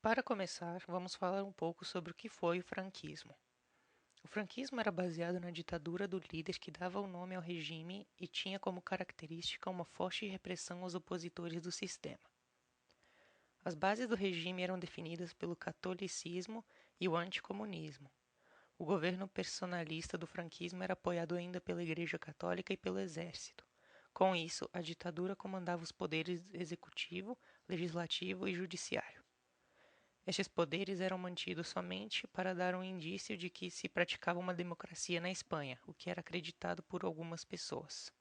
Para começar, vamos falar um pouco sobre o que foi o franquismo. O franquismo era baseado na ditadura do líder que dava o nome ao regime e tinha como característica uma forte repressão aos opositores do sistema. As bases do regime eram definidas pelo catolicismo e o anticomunismo. O governo personalista do franquismo era apoiado ainda pela Igreja Católica e pelo Exército. Com isso, a ditadura comandava os poderes executivo, legislativo e judiciário. Estes poderes eram mantidos somente para dar um indício de que se praticava uma democracia na Espanha, o que era acreditado por algumas pessoas.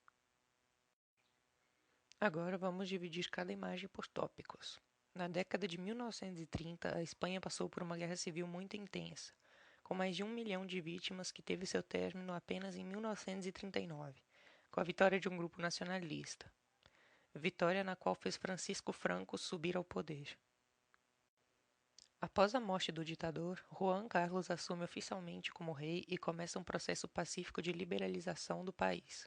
Agora vamos dividir cada imagem por tópicos. Na década de 1930, a Espanha passou por uma guerra civil muito intensa, com mais de 1 milhão de vítimas que teve seu término apenas em 1939, com a vitória de um grupo nacionalista. Vitória na qual fez Francisco Franco subir ao poder. Após a morte do ditador, Juan Carlos assume oficialmente como rei e começa um processo pacífico de liberalização do país,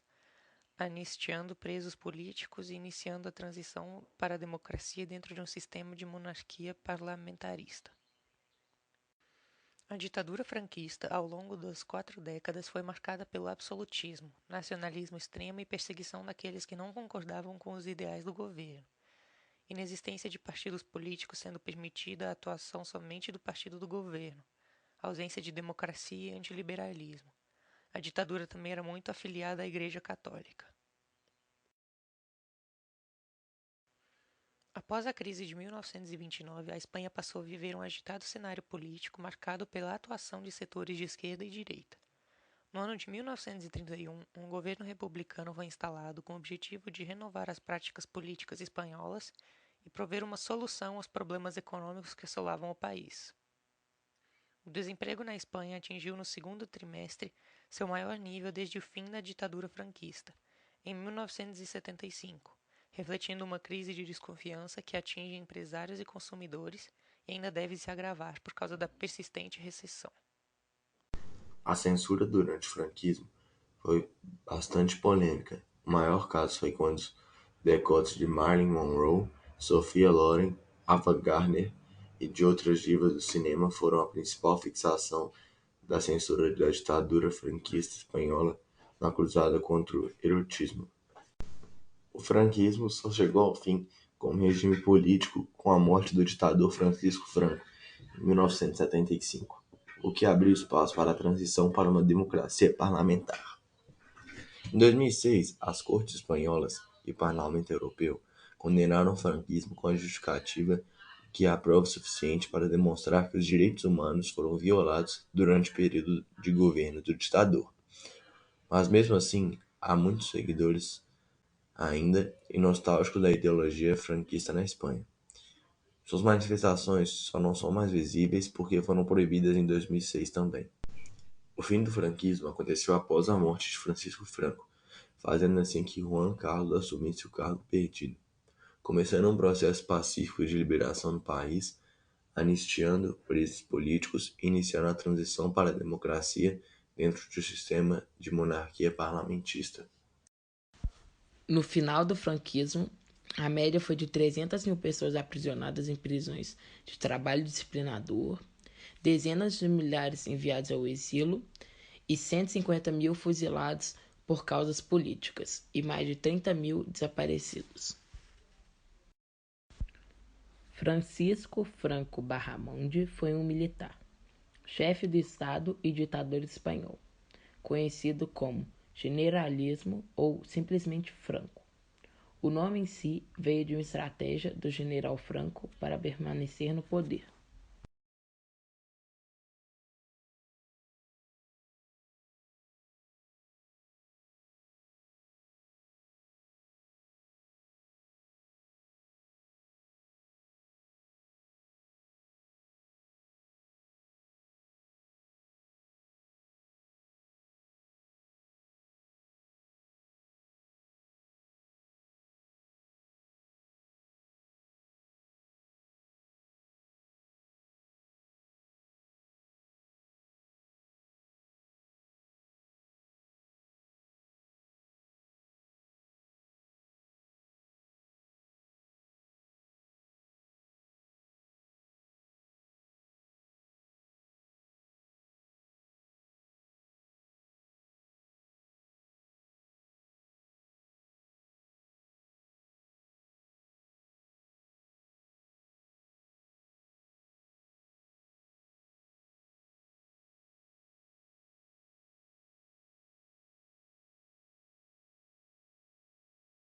anistiando presos políticos e iniciando a transição para a democracia dentro de um sistema de monarquia parlamentarista. A ditadura franquista, ao longo das 4 décadas, foi marcada pelo absolutismo, nacionalismo extremo e perseguição daqueles que não concordavam com os ideais do governo. Inexistência de partidos políticos, sendo permitida a atuação somente do partido do governo, ausência de democracia e antiliberalismo. A ditadura também era muito afiliada à Igreja Católica. Após a crise de 1929, a Espanha passou a viver um agitado cenário político marcado pela atuação de setores de esquerda e direita. No ano de 1931, um governo republicano foi instalado com o objetivo de renovar as práticas políticas espanholas e prover uma solução aos problemas econômicos que assolavam o país. O desemprego na Espanha atingiu no segundo trimestre seu maior nível desde o fim da ditadura franquista, em 1975, refletindo uma crise de desconfiança que atinge empresários e consumidores e ainda deve se agravar por causa da persistente recessão. A censura durante o franquismo foi bastante polêmica. O maior caso foi quando os decotes de Marilyn Monroe, Sophia Loren, Ava Gardner e de outras divas do cinema foram a principal fixação da censura da ditadura franquista espanhola na cruzada contra o erotismo. O franquismo só chegou ao fim como regime político com a morte do ditador Francisco Franco, em 1975, o que abriu espaço para a transição para uma democracia parlamentar. Em 2006, as cortes espanholas e o Parlamento Europeu condenaram o franquismo com a justificativa que há prova suficiente para demonstrar que os direitos humanos foram violados durante o período de governo do ditador. Mas mesmo assim, há muitos seguidores ainda e nostálgicos da ideologia franquista na Espanha. Suas manifestações só não são mais visíveis porque foram proibidas em 2006 também. O fim do franquismo aconteceu após a morte de Francisco Franco, fazendo assim que Juan Carlos assumisse o cargo perdido, começando um processo pacífico de liberação do país, anistiando presos políticos e iniciando a transição para a democracia dentro de um sistema de monarquia parlamentista. No final do franquismo, a média foi de 300 mil pessoas aprisionadas em prisões de trabalho disciplinador, dezenas de milhares enviados ao exílio e 150 mil fuzilados por causas políticas e mais de 30 mil desaparecidos. Francisco Franco Barramonde foi um militar, chefe de Estado e ditador espanhol, conhecido como Generalíssimo ou simplesmente Franco. O nome em si veio de uma estratégia do general Franco para permanecer no poder.